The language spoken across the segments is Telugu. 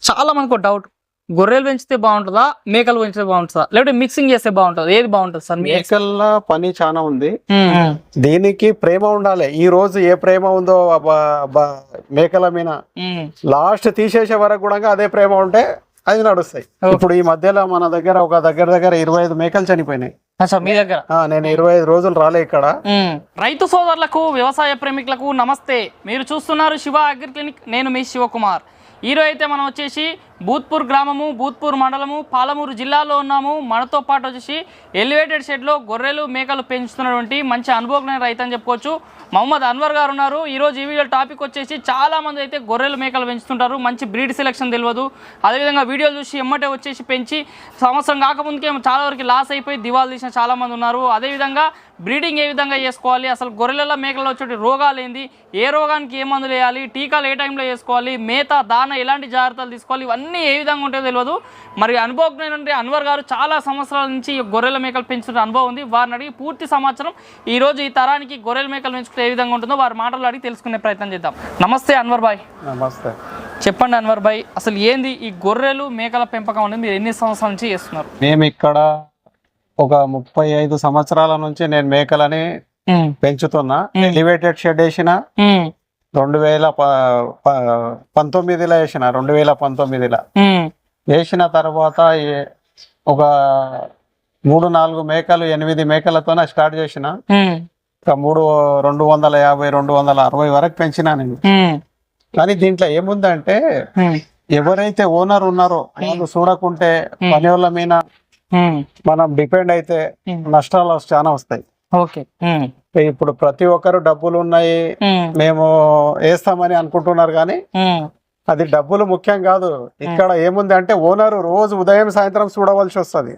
చాలా మనకు డౌట్, గొర్రెలు పెంచితే బాగుంటుందా మేకలు పెంచితే బాగుంటుందా లేకపోతే మిక్సింగ్ చేస్తే బాగుంటుందా, ఏది బాగుంటుంది సార్? మేకల పని చాలా ఉంది, దీనికి ప్రేమ ఉండాలి. ఈ రోజు ఏ ప్రేమ ఉందో మేకల మీద లాస్ట్ తీసేసే వరకు కూడా అదే ప్రేమ ఉంటే అది నడుస్తాయి. ఇప్పుడు ఈ మధ్యలో మన దగ్గర ఒక దగ్గర 25 మేకలు చనిపోయినాయి. మీ దగ్గర నేను 25 రోజులు రాలే ఇక్కడ. రైతు సోదరులకు వ్యవసాయ ప్రేమికులకు నమస్తే. మీరు చూస్తున్నారు శివ అగ్రి క్లినిక్. నేను మీ శివకుమార్. ఈరోజు అయితే మనం వచ్చేసి భూత్పూర్ గ్రామము, భూత్పూర్ మండలము, పాలమూరు జిల్లాలో ఉన్నాము. మనతో పాటు వచ్చేసి ఎలివేటెడ్ షెడ్లో గొర్రెలు మేకలు పెంచుతున్నటువంటి మంచి అనుభవజ్ఞ రైతు అని చెప్పుకోవచ్చు, మహమ్మద్ అన్వర్ గారు ఉన్నారు. ఈరోజు ఈ వీడియో టాపిక్ వచ్చేసి చాలామంది అయితే గొర్రెలు మేకలు పెంచుతుంటారు, మంచి బ్రీడ్ సెలెక్షన్ తెలియదు. అదేవిధంగా వీడియోలు చూసి ఎమ్మటే వచ్చేసి పెంచి సంవత్సరం కాకముందుకే చాలా వరకు లాస్ అయిపోయి దివాలు తీసిన చాలామంది ఉన్నారు. అదేవిధంగా బ్రీడింగ్ ఏ విధంగా చేసుకోవాలి, అసలు గొర్రెలలో మేకలలో వచ్చే రోగాలు ఏంది, ఏ రోగానికి ఏ మందులు వేయాలి, టీకాలు ఏ టైంలో వేసుకోవాలి, మేత దాన ఎలాంటి జాగ్రత్తలు తీసుకోవాలి, ఇవన్నీ ఏ విధంగా ఉంటుందో తెలియదు. మరి అనుభవజ్ఞ అన్వర్ గారు చాలా సంవత్సరాల నుంచి గొర్రెల మేకలు పెంచుతున్న అనుభవం ఉంది. వారిని అడిగి పూర్తి సమాచారం ఈరోజు ఈ తరానికి గొర్రెల మేకలు పెంచుకుంటే ఏ విధంగా ఉంటుందో వారి మాటలు అడిగి తెలుసుకునే ప్రయత్నం చేద్దాం. నమస్తే అన్వర్ భాయ్. నమస్తే. చెప్పండి అన్వర్ భాయ్, అసలు ఏంది ఈ గొర్రెలు మేకల పెంపకం అనేది మీరు ఎన్ని సంవత్సరాల నుంచి చేస్తున్నారు? మేము ఇక్కడ ఒక 35 సంవత్సరాల నుంచి నేను మేకలని పెంచుతున్నా. ఎలివేటెడ్ షెడ్ వేసిన 2019లో వేసిన 2019లో వేసిన తర్వాత ఒక 3-4 మేకలు 8 మేకలతోనే స్టార్ట్ చేసిన. ఒక 250 260 వరకు పెంచినా నేను. కానీ దీంట్లో ఏముందంటే ఎవరైతే ఓనర్ ఉన్నారో వాళ్ళు చూడకుంటే పని వాళ్ళ మీద మనం డిపెండ్ అయితే నష్టాలు చాలా వస్తాయి. ఇప్పుడు ప్రతి ఒక్కరు డబ్బులు ఉన్నాయి మేము వేస్తామని అనుకుంటున్నారు, కానీ అది డబ్బులు ముఖ్యం కాదు. ఇక్కడ ఏముంది అంటే ఓనరు రోజు ఉదయం సాయంత్రం చూడవలసి వస్తుంది,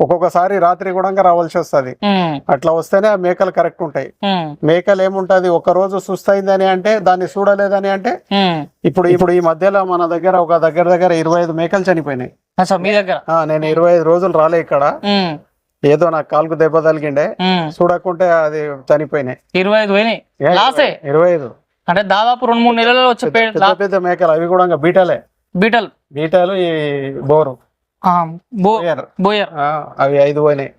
ఒక్కొక్కసారి రాత్రి కూడా రావాల్సి వస్తుంది. అట్లా వస్తేనే ఆ మేకలు కరెక్ట్ ఉంటాయి. మేకలు ఏముంటది, ఒక రోజు సుస్తైందని అంటే దాన్ని చూడలేదని అంటే ఇప్పుడు ఈ మధ్యలో మన దగ్గర ఒక దగ్గర 25 మేకలు చనిపోయినాయి. మీ దగ్గర నేను 25 రోజులు రాలే ఇక్కడ. ఏదో నాకు కాలుకు దెబ్బ తగిలిండే, చూడకుంటే అది చనిపోయినాయి. 25 అంటే దాదాపు 2-3 నెలల్లో వచ్చే పెద్ద మేకలు. అవి కూడా బీటలు ఈ బోరు బోయర్ అవి 5 పోయినాయి.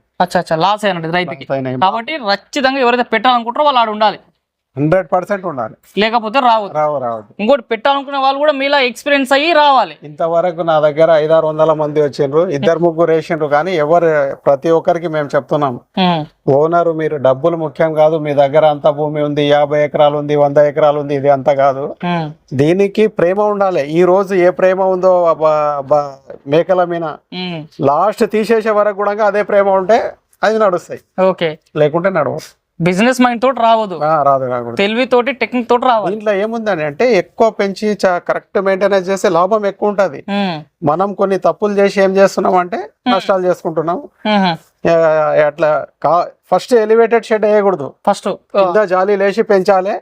లాస్ అయినట్టు రైతుకి. కాబట్టి ఖచ్చితంగా ఎవరైతే పెట్టాలనుకుంటారో వాళ్ళు ఆడ ఉండాలి, 100% ఉండాలి, లేకపోతే రావు. ఇంకోటి పెట్టాలనుకునే వాళ్ళు కూడా మీలా ఎక్స్పీరియన్స్ అయ్యి రావాలి. ఇంతవరకు నా దగ్గర 500-600 మంది వచ్చిండ్రు, 2-3 వేసిండ్రు. కానీ ప్రతి ఒక్కరికి మేము చెప్తున్నాం, ఓనరు మీరు డబ్బులు ముఖ్యం కాదు. మీ దగ్గర అంత భూమి ఉంది, 50 ఎకరాలు ఉంది, 100 ఎకరాలు ఉంది, ఇది అంత కాదు. దీనికి ప్రేమ ఉండాలి. ఈ రోజు ఏ ప్రేమ ఉందో మేకల మీద లాస్ట్ తీసేసే వరకు కూడా అదే ప్రేమ ఉంటే అది నడుస్తాయి. లేకుంటే నడవదు. బిజినెస్ మైండ్ తోటి రావద్దు, తెలివి తోటి టెక్నిక్ తోటి రావాలి. దీంట్లో ఏముందని అంటే ఎక్కువ పెంచి కరెక్ట్ మెయింటెనెన్స్ చేస్తే లాభం ఎక్కువ ఉంటది. మనం కొన్ని తప్పులు చేసి ఏం చేస్తున్నాం అంటే నష్టాలు చేసుకుంటున్నాం. అట్లా ఫస్ట్ ఎలివేటెడ్ షెడ్ వేయకూడదు, ఫస్ట్ కింద జాలి లేచి పెంచాలి.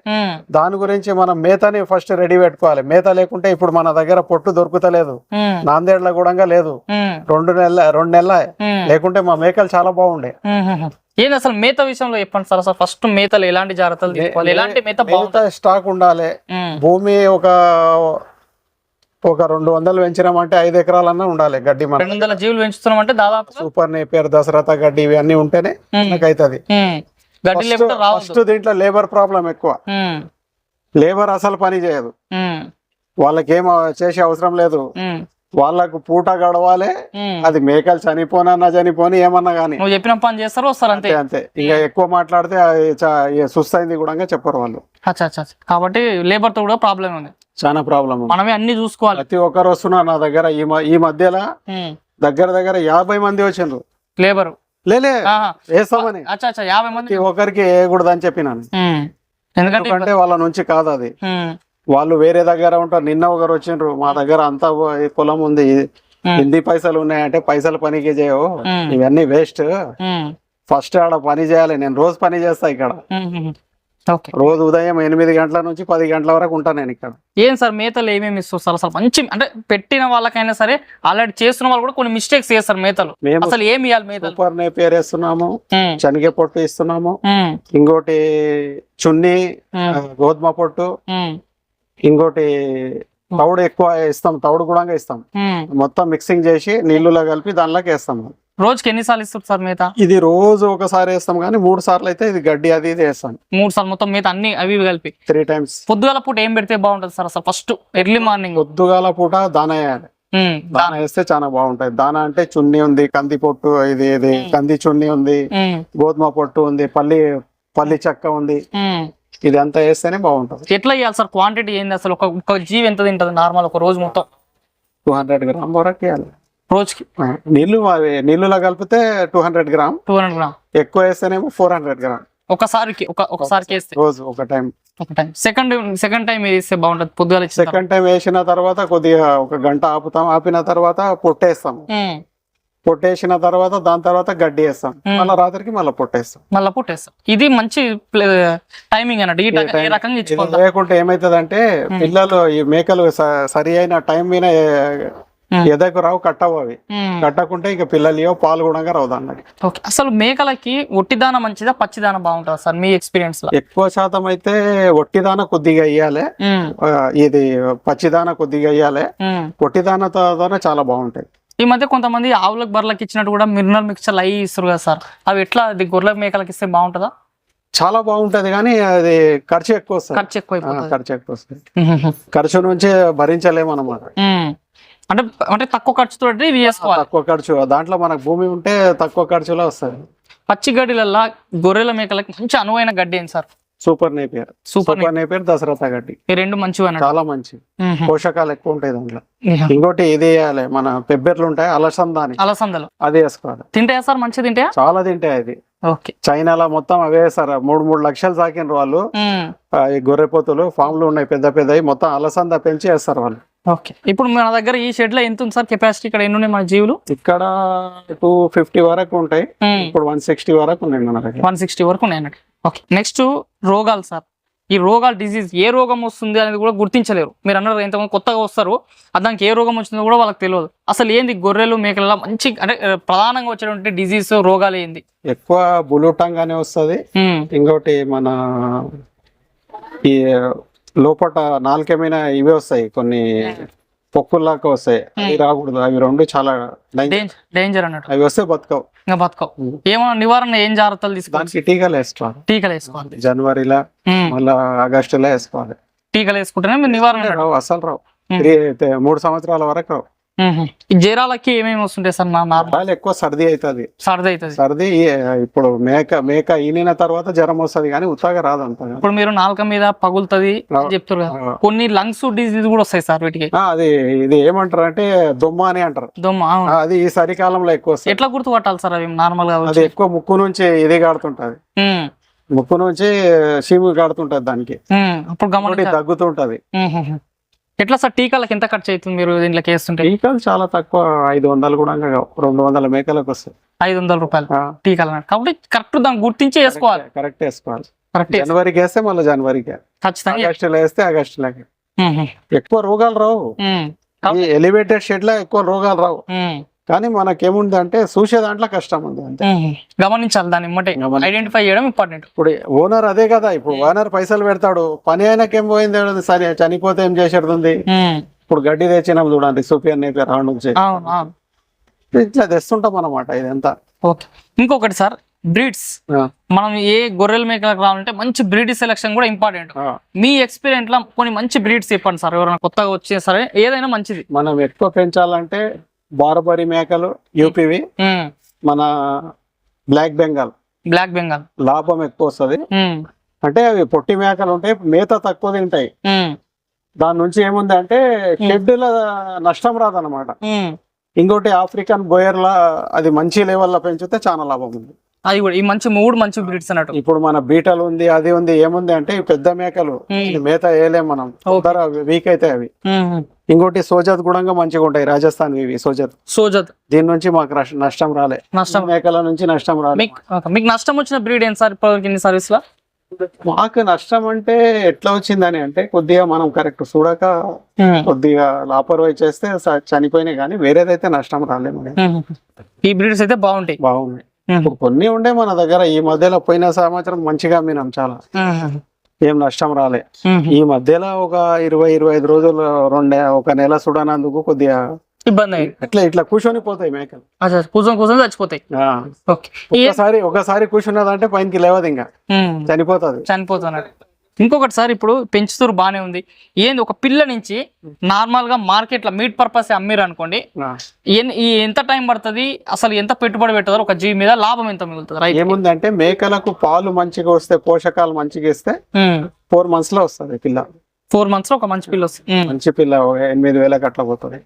దాని గురించి మనం మేతని ఫస్ట్ రెడీ పెట్టుకోవాలి. మేత లేకుంటే ఇప్పుడు మన దగ్గర పొట్టు దొరుకుతలేదు, నాందేడ్ల కూడా లేదు. 2 నెలల లేకుంటే మా మేకలు చాలా బాగుండే. ఏంది అసలు మేత విషయంలో చెప్పండి సార్. అసలు ఫస్ట్ మేతలు ఎలాంటి జాగ్రత్తలు తీసుకోవాలి, ఎలాంటి మేత స్టాక్ ఉండాలి. భూమి ఒక 200 పెంచినామంటే 5 ఎకరాలన్నా ఉండాలి గడ్డి. మనం 200 జీవులు పెంచుతున్నాం అంటే దాదాపు సూపర్ నేపియర్, దసరత గడ్డి ఇవన్నీ ఉంటేనే అవుతుంది. ఫస్ట్ దీంట్లో లేబర్ ప్రాబ్లం ఎక్కువ. లేబర్ అసలు పని చేయదు, వాళ్ళకి ఏం చేసే అవసరం లేదు. వాళ్ళకు పూట గడవాలి. అది మేకలు చనిపోని ఏమన్నా గానీ నువ్వు చెప్పిన పని చేస్తారు, వస్తారు అంతే. ఇంకా ఎక్కువ మాట్లాడితే సుస్తైంది కూడా చెప్పరు వాళ్ళు. కాబట్టి లేబర్ తో కూడా ప్రాబ్లం ఉంది, చాలా ప్రాబ్లం. మనమే అన్ని చూసుకోవాలి. ప్రతి ఒక్కరు వస్తున్నారు నా దగ్గర. ఈ మధ్యలో దగ్గర 50 మంది వచ్చిండ్రు లేబర్ వేస్తామని. 50 మంది ఒకరికి వేయకూడదు అని చెప్పినాను, ఎందుకంటే వాళ్ళ నుంచి కాదు అది. వాళ్ళు వేరే దగ్గర ఉంటారు. నిన్న ఒకరు వచ్చిండ్రు, మా దగ్గర అంతా పొలం ఉంది, హిందీ పైసలు ఉన్నాయంటే పైసలు పనికి చేయవు, ఇవన్నీ వేస్ట్. ఫస్ట్ ఆడ పని చేయాలి. నేను రోజు పని చేస్తా ఇక్కడ. రోజు ఉదయం 8 గంటల నుంచి 10 గంటల వరకు ఉంటాను నేను ఇక్కడ. ఏం సార్ మేతలు ఏమేమి ఇస్తారు అసలు? మంచి అంటే పెట్టిన వాళ్ళకైనా సరే ఆల్రెడీ చేస్తున్న వాళ్ళు కూడా కొన్ని మిస్టేక్స్ చేస్తారు మేతలు. అసలు ఏమి ఇవ్వాలి మేతలు? సూపర్ నేపియర్ వేస్తున్నాము, శనగ పొట్టు ఇస్తున్నాము, ఇంకోటి చున్నీ, గోధుమ పొట్టు, ఇంకోటి తౌడు ఎక్కువ ఇస్తాం, తౌడు కూడా ఇస్తాం. మొత్తం మిక్సింగ్ చేసి నీళ్ళలో కలిపి దానిలోకి వేస్తాం. రోజుకి ఎన్నిసార్లు ఇస్తారు సార్ మేత? ఇది రోజు ఒకసారి వేస్తాం, కానీ 3 సార్లు అయితే ఇది గడ్డి అది ఇది వేస్తాం. 3 సార్లు మొత్తం మేత అన్ని అవి ఇవి కలిపి 3 times. పొద్దుగాల పూట ఏం పెడితే బాగుంటది సార్? అసలు ఫస్ట్ ఎర్లీ మార్నింగ్ పొద్దుగాల పూట దాన వేయాలి. దాన వేస్తే చాలా బాగుంటది. దాన అంటే చున్ని ఉంది, కంది పొట్టు, ఇది కంది చున్ని ఉంది, గోధుమ పొట్టు ఉంది, పల్లి చెక్క ఉంది. ఇది అంతా వేస్తేనే బాగుంటది. ఎట్లా ఇవ్వాలి సార్? క్వాంటిటీ ఏంది అసలు? ఒక జీవి ఎంత తింటది నార్మల్ ఒక రోజు మొత్తం? 200 grams వరకు వేయాలి రోజుకి. నీళ్ళలో కలిపితే 200 grams. 200 grams. ఎక్కువ వేస్తేనేమో 400 grams. ఒకసారికి వేస్తే రోజు ఒక టైం. సెకండ్ టైం వేస్తే బాగుంటది పొద్దుగాల. సెకండ్ టైం వేసిన తర్వాత కొద్దిగా ఒక గంట ఆపుతాం. ఆపిన తర్వాత పొట్టేస్తాం. పొట్టేసిన తర్వాత దాని తర్వాత గడ్డి వేస్తాం. మళ్ళీ రాత్రికి మళ్ళీ పొట్టేస్తాం. ఇది మంచి టైమింగ్ అన్నట్టు. ఈ రకంగా ఇచ్చుకోవాలి. లేకుంటే ఏమైతుందంటే పిల్లలు ఈ మేకలు సరి అయిన టైం మీద ఎదకు రావు, కట్టవు. అవి కట్టకుంటే ఇక పిల్లలు పాలు కూడా రావు దానికి. అసలు మేకలకి ఒట్టిదాన మంచిదా పచ్చిదాన బాగుంటుందా సార్ మీ ఎక్స్పీరియన్స్ లో? ఎక్కువ శాతం అయితే ఒట్టిదాన కొద్దిగా ఇయ్యాలి, ఇది పచ్చిదాన కొద్దిగా ఇయ్యాలి. ఒట్టిదానతో చాలా బాగుంటాయి. ఈ మధ్య కొంతమంది ఆవులకు బర్రెలకు ఇచ్చినట్టు కూడా మినరల్ మిక్చర్ అవి ఇస్తారు కదా సార్, అవి ఎట్లా? అది గొర్రెల మేకలకు ఇస్తే బాగుంటుందా? చాలా బాగుంటది, కానీ అది ఖర్చు ఎక్కువ వస్తుంది. ఖర్చు ఖర్చు నుంచి భరించలేము అన్నమాట. అంటే తక్కువ ఖర్చుతో ఇవి చేసుకోవాలి. తక్కువ ఖర్చు దాంట్లో మనకు భూమి ఉంటే తక్కువ ఖర్చులో వస్తుంది. పచ్చి గడ్డిలల్లా గొర్రెల మేకలకి మంచి అనువైన గడ్డి ఏంటి సార్? సూపర్ నేపియర్, దసరా గడ్డి. ఈ రెండు మంచివి, చాలా మంచి పోషకాలు ఎక్కువ ఉంటాయి దాంట్లో. ఇంకోటి ఇది వేయాలి, మన పెబ్బెర్లు ఉంటాయి, అలసందలు అది వేసుకోవాలి. తింటాయా సార్? మంచిగా తింటాయా? చాలా తింటాయి. అది చైనాలో మొత్తం అవే సార్. 3 లక్షలు సాకిన వాళ్ళు. ఈ గొర్రెపోతులు ఫామ్ లో ఉన్నాయి పెద్ద పెద్దవి, మొత్తం అలసంద పెంచి వేస్తారు వాళ్ళు. ఇప్పుడు మన దగ్గర ఈ షెడ్ లో ఎంత ఉంది సార్ కెపాసిటీ? ఇక్కడ ఎన్ని ఉన్నాయి మన జీవులు? ఇక్కడ 250 వరకు ఉంటాయి. ఇప్పుడు 160 వరకు ఉన్నాయి మన దగ్గర. 160 వరకు ఉన్నాయి అన్నట్టు. నెక్స్ట్ రోగాలు సార్. ఈ రోగాలు డిసీజ్ ఏ రోగం వస్తుంది అనేది కూడా గుర్తించలేరు. మీరు అన్నారు ఎంతమంది కొత్తగా వస్తారు, దానికి ఏ రోగం వచ్చిందో కూడా వాళ్ళకి తెలియదు. అసలు ఏంది గొర్రెలు మేకల మంచి అంటే ప్రధానంగా వచ్చేటువంటి డిసీజ్ రోగాలు ఏంది? ఎక్కువ బులుటంగ్ అనే వస్తుంది. ఇంకోటి మన ఈ లోపల నాలుకేమైనా ఇవే వస్తాయి, కొన్ని పొక్కుల్లాగా వస్తాయి. అవి రాకూడదు. అవి రెండు చాలా డేంజర్ అన్నట్టు. అవి వస్తే బతకవు. ఏమన్నా నివారణ ఏం జాగ్రత్తలు తీసుకోవాలి? టీకాలు వేసుకోవాలి. జనవరిలో మళ్ళా ఆగస్టులో వేసుకోవాలి. టీకాలు వేసుకుంటేనే మీరు నివారణ రావు, అసలు రావు. 3 సంవత్సరాల వరకు రావు. జ్వరాలకి ఏమేమి వస్తుంటాయి సార్? ఎక్కువ సర్ది అవుతుంది. సర్ది ఇప్పుడు మేక ఈనిన తర్వాత జ్వరం వస్తుంది, కానీ ఉత్తగా రాదు అంత. ఇప్పుడు మీరు నాలుక మీద పగులుతుంది చెప్తారు కదా, కొన్ని లంగ్స్ డిసీజ్ కూడా వస్తాయి సార్ వీటికి. అది ఇది ఏమంటారు అంటే దొమ్మ అని అంటారు. అది ఈ చలికాలంలో ఎక్కువ వస్తుంది. ఎట్లా గుర్తుపట్టాలి సార్ అవి? నార్మల్ గా అది ఎక్కువ ముక్కు నుంచి ఇది కాడుతుంటది, ముక్కు నుంచి సీము కాడుతుంటది, దానికి అప్పుడు గమనించి తగ్గుతుంటది. ఎట్లా సార్ టీకాలకు ఎంత ఖర్చు అవుతుంది మీరు దీంట్లోకి వేస్తుంటే? టీకాలు చాలా తక్కువ, 500 కూడా 200 మేకలకు వస్తాయి. 500 రూపాయలు టీకాలు. కాబట్టి కరెక్ట్ దాన్ని గుర్తించి వేసుకోవాలి. కరెక్ట్ వేసుకోవాలి. జనవరికి వేస్తే మళ్ళీ జనవరికి, ఖచ్చితంగా ఆగస్టులో వేస్తే ఆగస్టులోకి. ఎక్కువ రోగాలు రావు. ఎలివేటెడ్ షెడ్ లో ఎక్కువ రోగాలు రావు, కానీ మనకేముంది అంటే చూసే దాంట్లో కష్టం ఉంది. అంతే, గమనించాలి. దాన్ని ఐడెంటిఫై చేయడం ఇంపార్టెంట్. ఇప్పుడు ఓనర్ అదే కదా, ఇప్పుడు ఓనర్ పైసలు పెడతాడు, పని అయినాకేం పోయింది, సరే చనిపోతే ఏం చేసేది. ఇప్పుడు గడ్డి తెచ్చినాం చూడండి, సూపియర్ నేపియర్ రావడం నుంచి ఇట్లా తెస్తుంటాం అన్నమాట. ఇదంతా ఓకే. ఇంకొకటి సార్, బ్రీడ్స్. మనం ఏ గొర్రెల మేకలకు రావాలంటే మంచి బ్రీడ్ సెలెక్షన్ కూడా ఇంపార్టెంట్. మీ ఎక్స్పీరియన్స్ లో కొన్ని మంచి బ్రీడ్స్ చెప్పండి సార్. ఎవరైనా కొత్తగా వచ్చే సరే ఏదైనా మంచిది. మనం ఎక్కువ పెంచాలంటే బార్బరీ మేకలు, యూపీవి, మన బ్లాక్ బెంగాల్ లాభం ఎక్కువ వస్తుంది. అంటే అవి పొట్టి మేకలు ఉంటాయి, మేత తక్కువ తింటాయి. దాని నుంచి ఏముంది అంటే షెడ్ల నష్టం రాదన్నమాట. ఇంకోటి ఆఫ్రికన్ బోయర్లా, అది మంచి లెవెల్లో పెంచితే చాలా లాభం ఉంది. అది కూడా ఈ మంచి బ్రీడ్స్ అన్నట్టు. ఇప్పుడు మన బీటల్ ఉంది, అది ఉంది. ఏముంది అంటే పెద్ద మేకలు మేత వేయలేం మనం, వీక్ అయితే అవి. ఇంకోటి సోజత్ కూడా మంచిగా ఉంటాయి, రాజస్థాన్ సోజత్. దీని నుంచి మాకు నష్టం రాలే, మేకల నుంచి నష్టం రాలే. మీకు నష్టం వచ్చిన బ్రీడ్ ఏం సార్ ఇప్పటివరకు సర్వీస్ లో? మాకు నష్టం అంటే ఎట్లా వచ్చిందని అంటే కొద్దిగా మనం కరెక్ట్ చూడక కొద్దిగా లాపర్వై చేస్తే చనిపోయినాయి, కానీ వేరేదైతే నష్టం రాలేదు. ఈ బ్రీడ్స్ అయితే బాగున్నాయి. ఇప్పుడు కొన్ని ఉండే మన దగ్గర. ఈ మధ్యలో పోయిన సంవత్సరం మంచిగా అమ్మినాం చాలా. ఏం నష్టం రాలే. మ్మ్. ఈ మధ్యలో ఒక 20-25 రోజులు ఒక నెల చూడనందుకు కొద్దిగా ఇబ్బంది అయింది. ఇట్లా కూర్చొని పోతాయి మేకలు. అచ్చా, కూర్చొని చచ్చిపోతాయి. ఆ. ఓకే. ఒకసారి కూర్చున్నదంటే పైనకి లేవదు, ఇంకా చనిపోతుంది. చనిపోతున్నట్టు. ఇంకొకటి సార్, ఇప్పుడు పెంచుతూరు బానే ఉంది. ఏంది ఒక పిల్ల నుంచి నార్మల్ గా మార్కెట్ లో మీట్ పర్పస్ అమ్మిరు అనుకోండి, ఎంత టైం పడుతుంది, అసలు ఎంత పెట్టుబడి పెట్టారు ఒక జీవి మీద, లాభం ఎంత మిగులుతుంది? రైట్. ఏముందంటే మేకలకు పాలు మంచిగా వస్తే, పోషకాలు మంచిగా ఇస్తే 4 months లో వస్తుంది పిల్ల. 4 months లో ఒక మంచి పిల్ల వస్తుంది. మంచి పిల్ల 8,000 అట్లా పోతుంది.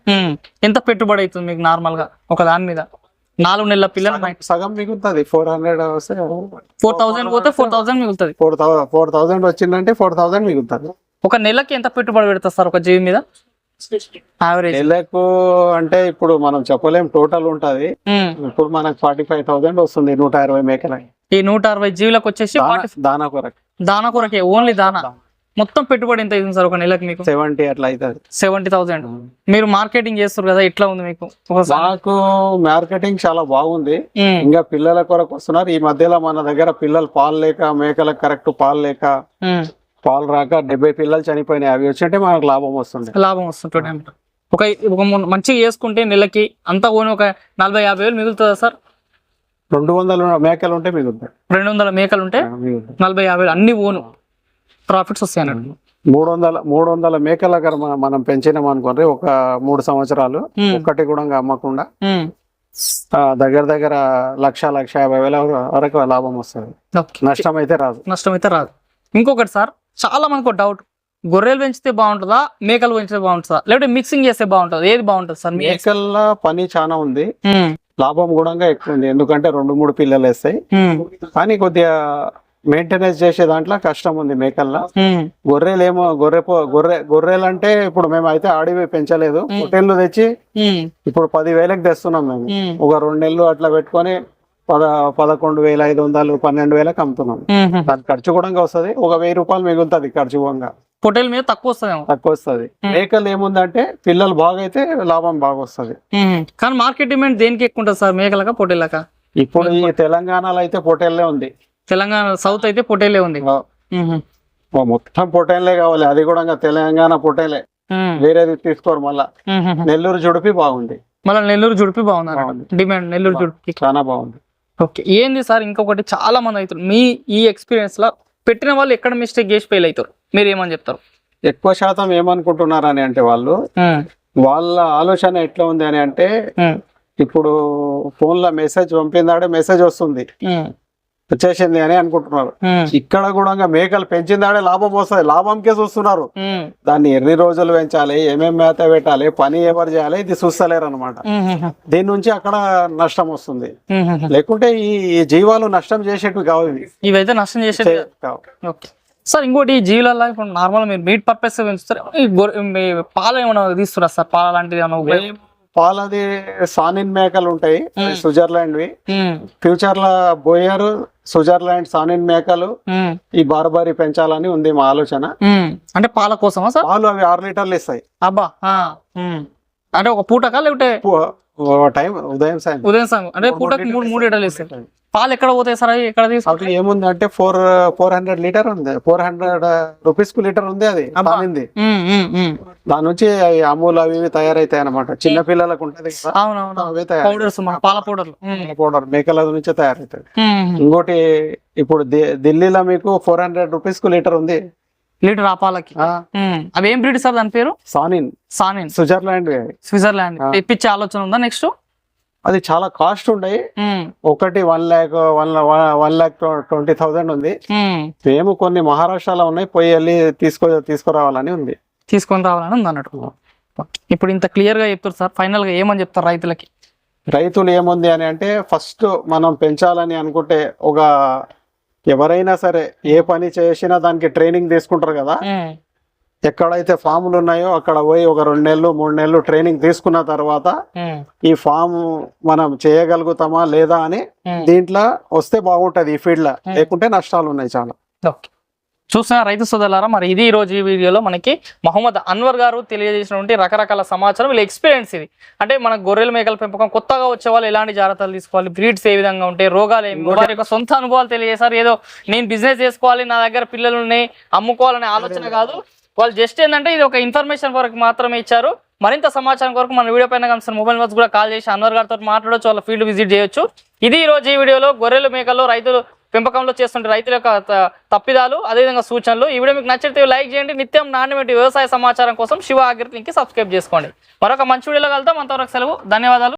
ఎంత పెట్టుబడి అవుతుంది మీకు నార్మల్ గా ఒక దాని మీద? 4 నెలల పిల్లలు సగం మిగులుతుంది. 400 వస్తే 4,000 పోతే 4,000 మిగులుతుంది. 4,000 వచ్చిందంటే 4,000 మిగులుతుంది. ఒక నెలకి ఎంత పెట్టుబడి పెడతారు సార్ ఒక జీవి మీద యావరేజ్? నెలకు అంటే ఇప్పుడు మనం చెప్పలేం, టోటల్ ఉంటది. ఇప్పుడు మనకు 45,000 వస్తుంది 120 మేకలకి. ఈ 160 జీవులకు వచ్చేసి దానా కొరకు. దానా కొరకే, ఓన్లీ దానా. మొత్తం పెట్టుబడి ఎంత అవుతుంది సార్ ఒక నెలకి మీకు? 70 అట్లా అవుతుంది. 70,000. మీరు మార్కెటింగ్ చేస్తారు కదా, ఎట్లా ఉంది మీకు? మాకు మార్కెటింగ్ చాలా బాగుంది. ఇంకా పిల్లల కొరకు వస్తున్నారు. ఈ మధ్యలో మన దగ్గర పిల్లలు పాలు లేక, మేకలకు కరెక్ట్ పాలు లేక, పాలు రాక 70 పిల్లలు చనిపోయినాయి. అవి వచ్చింటే మనకు లాభం వస్తుంది. లాభం వస్తుంటే ఒక మంచిగా చేసుకుంటే నెలకి అంతా ఓన్ ఒక 40-50 వేలు మిగులుతుందా సార్? 200 మేకలు ఉంటే మిగులుతాయి. 200 మేకలు ఉంటే 40-50 వేలు అన్ని ఓను ప్రాఫిట్స్ వస్తాయి అన్నట్టు. 300 మేకల దగ్గర మనం పెంచినాం అనుకోండి, ఒక 3 సంవత్సరాలు ఒక్కటి కూడా అమ్మకుండా దగ్గర 1,50,000 వరకు లాభం వస్తుంది. నష్టం అయితే రాదు. ఇంకొకటి సార్, చాలా మందికి ఒక డౌట్, గొర్రెలు పెంచితే బాగుంటుందా, మేకలు పెంచితే బాగుంటుందా, లేకపోతే మిక్సింగ్ చేస్తే బాగుంటుందా, ఏది బాగుంటుంది సార్? మేకల పని చాలా ఉంది, లాభం కూడా ఎక్కువ ఉంది. ఎందుకంటే 2-3 పిల్లలు వేస్తాయి. కానీ కొద్దిగా మెయింటెనెన్స్ చేసే దాంట్లో కష్టం ఉంది మేకల్లో. గొర్రెలు ఏమో గొర్రెలు అంటే ఇప్పుడు మేము అయితే ఆడివి పెంచలేదు, పొట్టేళ్ళు తెచ్చి ఇప్పుడు 10,000కి తెస్తున్నాం మేము. ఒక 2 నెలలు అట్లా పెట్టుకొని 11,500 12,000కి అమ్ముతున్నాం. దాని ఖర్చు కూడా వస్తుంది. ఒక 1,000 రూపాయలు మిగులుతుంది ఖర్చు కూడా. పొట్టేల మీద తక్కువ వస్తుంది. మేకలు ఏముందంటే పిల్లలు బాగా అయితే లాభం బాగా వస్తుంది. కానీ మార్కెట్ డిమాండ్ దేనికి ఎక్కువ ఉంటుంది సార్, మేకలక పొట్టేళ్ళక? ఇప్పుడు ఈ తెలంగాణలో అయితే పొట్టేళ్ళే ఉంది. తెలంగాణ సౌత్ అయితే పొట్టేలే ఉంది. మొత్తం పొట్టేలే కావాలి. అది కూడా తెలంగాణ పొట్టేలే, వేరేది తీసుకోరు. మళ్ళా నెల్లూరు జుడిపి బాగుంది. మళ్ళీ నెల్లూరు జుడిపి బాగుంది. డిమాండ్ నెల్లూరు జుడిపి చాలా బాగుంది. ఓకే. ఏంది సార్ ఇంకొకటి, చాలా మంది అవుతారు మీ ఈ ఎక్స్పీరియన్స్ లో పెట్టిన వాళ్ళు ఎక్కడ మిస్టేక్ చేసి ఫెయిల్ అవుతారు, మీరు ఏమని చెప్తారు? ఎక్కువ శాతం ఏమనుకుంటున్నారు అని అంటే, వాళ్ళ ఆలోచన ఎట్లా ఉంది అని అంటే, ఇప్పుడు ఫోన్ లో మెసేజ్ పంపిందాడే మెసేజ్ వస్తుంది, వచ్చేసింది అని అనుకుంటున్నారు. ఇక్కడ కూడా మేకలు పెంచిందాడే లాభం వస్తుంది, లాభంకే చూస్తున్నారు. దాన్ని ఎన్ని రోజులు పెంచాలి, ఏమేమి మేత పెట్టాలి, పని ఎవరు చేయాలి, ఇది చూస్తలేరు అనమాట. దీని నుంచి అక్కడ నష్టం వస్తుంది. లేకుంటే ఈ జీవాలు నష్టం చేసేటివి కావు, ఇవైతే నష్టం చేసేది కావు. సార్ ఇంకోటి, ఈ జీవులలో ఇప్పుడు నార్మల్ మీరు మీట్ పర్పస్ పెంచుతారు, పాలు ఏమైనా తీస్తురా సార్? పాల లాంటిది ఏమైనా? పాలది సానిన్ మేకలు ఉంటాయి, స్విట్జర్లాండ్ వి. ఫ్యూచర్ లో బోయర్, స్విట్జర్లాండ్, సానిన్ మేకలు ఈ బార్బారీ పెంచాలని ఉంది మా ఆలోచన. అంటే పాల కోసమా సార్? పాలు అవి 6 లీటర్లు ఇస్తాయి. అబ్బా, అంటే ఒక పూటకా లేకుంటే టైం ఉదయం సాయం? అంటే పూటకి 3 లీటర్లు ఇస్తాయి. పాలు ఎక్కడ పోతాయి సార్? ఎక్కడ తీసుకుంటారు? ఏముందంటే 400 లీటర్ ఉంది, 400 రూపీస్ కు లీటర్ ఉంది. అది దాని నుంచి అమూల్ అవి తయారైతాయి అనమాట. చిన్న పిల్లలకు ఉంటది పౌడర్, మేకల నుంచే తయారైతాయి. ఇంకోటి ఇప్పుడు ఢిల్లీలో మీకు 400 రూపీస్ కు లీటర్ ఉంది. లీటర్ ఆ పాలకి? అవి ఏం బ్రీడ్ సార్ దాని పేరు? సానిన్. స్విట్జర్లాండ్ ఇప్పించే ఆలోచన ఉందా నెక్స్ట్? అది చాలా కాస్ట్ ఉన్నాయి. ఒకటి 1,20,000 ఉంది. మేము కొన్ని మహారాష్ట్రలో ఉన్నాయి, పోయి వెళ్ళి తీసుకురావాలని ఉంది. తీసుకొని రావాలని ఉంది అన్నట్టు. ఇప్పుడు ఇంత క్లియర్ గా చెప్తారు సార్, ఫైనల్ గా ఏమని చెప్తారు రైతులకి? రైతులు ఏముంది అని అంటే, ఫస్ట్ మనం పెంచాలని అనుకుంటే, ఎవరైనా సరే ఏ పని చేసినా దానికి ట్రైనింగ్ తీసుకుంటారు కదా. ఎక్కడైతే ఫాములు ఉన్నాయో అక్కడ పోయి ఒక 2 నెలలు 3 నెలలు ట్రైనింగ్ తీసుకున్న తర్వాత ఈ ఫామ్ మనం చేయగలుగుతామా లేదా అని దీంట్లో వస్తే బాగుంటది. ఈ ఫీల్డ్ లో లేకుంటే నష్టాలు ఉన్నాయి చాలా. చూసిన రైతు సోదరులారా, మరి ఇది ఈ రోజు ఈ వీడియోలో మనకి మహమ్మద్ అన్వర్ గారు తెలియజేసినటువంటి రకరకాల సమాచారం, వీళ్ళ ఎక్స్పీరియన్స్ ఇది. అంటే మన గొర్రెల మేకల పెంపకం కొత్తగా వచ్చే వాళ్ళు ఎలాంటి జాగ్రత్తలు తీసుకోవాలి, బ్రీడ్స్ ఏ విధంగా ఉంటాయి, రోగాలు ఏమి, వారి యొక్క సొంత అనుభవాలు తెలియజేశారు. ఏదో నేను బిజినెస్ చేసుకోవాలి, నా దగ్గర పిల్లలు ఉన్నాయి, అమ్ముకోవాలనే ఆలోచన కాదు. వాళ్ళు జస్ట్ ఏంటంటే ఇది ఒక ఇన్ఫర్మేషన్ వరకు మాత్రమే ఇచ్చారు. మరింత సమాచారం కొరకు మన వీడియో పైన కనిపిస్తున్న మొబైల్ నెంబర్స్ కూడా కాల్ చేసి అన్వర్ గారితో మాట్లాడవచ్చు, వాళ్ళ ఫీల్డ్ విజిట్ చేయొచ్చు. ఇది ఈ రోజు ఈ వీడియోలో గొర్రెల మేకల్లో రైతులు పెంపకంలో చేస్తుంటే రైతుల యొక్క తప్పిదాలు, అదేవిధంగా సూచనలు. ఈ వీడియో మీకు నచ్చితే లైక్ చేయండి. నిత్యం నాణ్యమైన వ్యవసాయ సమాచారం కోసం శివ అగ్రిటెక్ కి సబ్స్క్రైబ్ చేసుకోండి. మరొక మంచి వీడియోలో కలుద్దాం. అంతవరకు సెలవు. ధన్యవాదాలు.